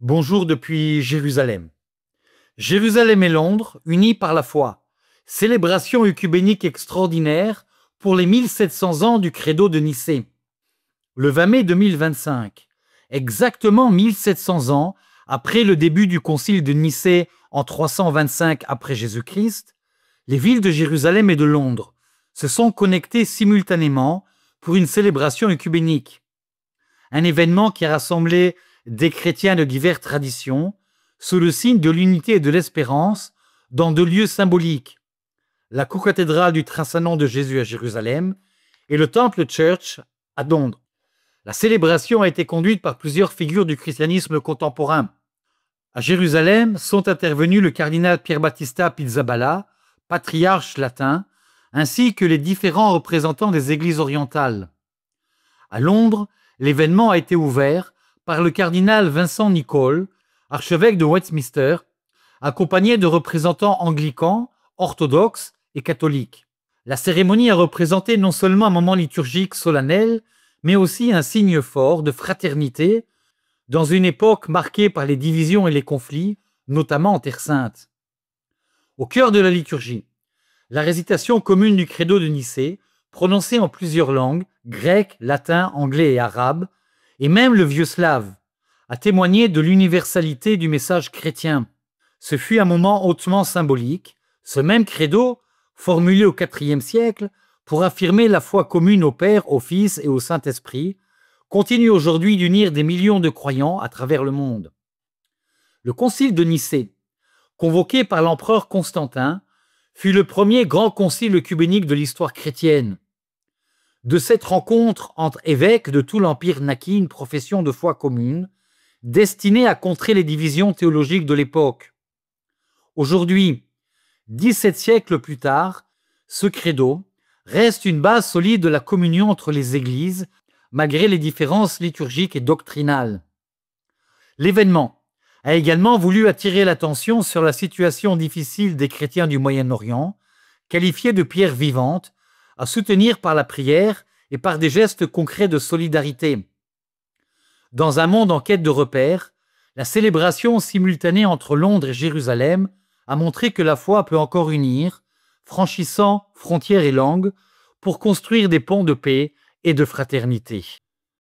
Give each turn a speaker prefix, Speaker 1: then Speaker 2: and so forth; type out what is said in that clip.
Speaker 1: Bonjour depuis Jérusalem. Jérusalem et Londres, unis par la foi. Célébration œcuménique extraordinaire pour les 1700 ans du credo de Nicée. Le 20 mai 2025, exactement 1700 ans après le début du concile de Nicée en 325 après Jésus-Christ, les villes de Jérusalem et de Londres se sont connectées simultanément pour une célébration œcuménique. Un événement qui a rassemblé des chrétiens de diverses traditions, sous le signe de l'unité et de l'espérance, dans deux lieux symboliques, la cocathédrale du Trisanon de Jésus à Jérusalem et le Temple Church à Londres. La célébration a été conduite par plusieurs figures du christianisme contemporain. À Jérusalem sont intervenus le cardinal Pierbattista Pizzaballa, patriarche latin, ainsi que les différents représentants des églises orientales. À Londres, l'événement a été ouvert par le cardinal Vincent Nicol, archevêque de Westminster, accompagné de représentants anglicans, orthodoxes et catholiques. La cérémonie a représenté non seulement un moment liturgique solennel, mais aussi un signe fort de fraternité dans une époque marquée par les divisions et les conflits, notamment en Terre Sainte. Au cœur de la liturgie, la récitation commune du credo de Nicée, prononcée en plusieurs langues, grec, latin, anglais et arabe, et même le vieux slave, a témoigné de l'universalité du message chrétien. Ce fut un moment hautement symbolique, ce même credo, formulé au IVe siècle, pour affirmer la foi commune au Père, au Fils et au Saint-Esprit, continue aujourd'hui d'unir des millions de croyants à travers le monde. Le concile de Nicée, convoqué par l'empereur Constantin, fut le premier grand concile œcuménique de l'histoire chrétienne. De cette rencontre entre évêques de tout l'Empire naquit une profession de foi commune, destinée à contrer les divisions théologiques de l'époque. Aujourd'hui, 17 siècles plus tard, ce credo reste une base solide de la communion entre les églises, malgré les différences liturgiques et doctrinales. L'événement a également voulu attirer l'attention sur la situation difficile des chrétiens du Moyen-Orient, qualifiés de pierres vivantes, à soutenir par la prière et par des gestes concrets de solidarité. Dans un monde en quête de repères, la célébration simultanée entre Londres et Jérusalem a montré que la foi peut encore unir, franchissant frontières et langues, pour construire des ponts de paix et de fraternité.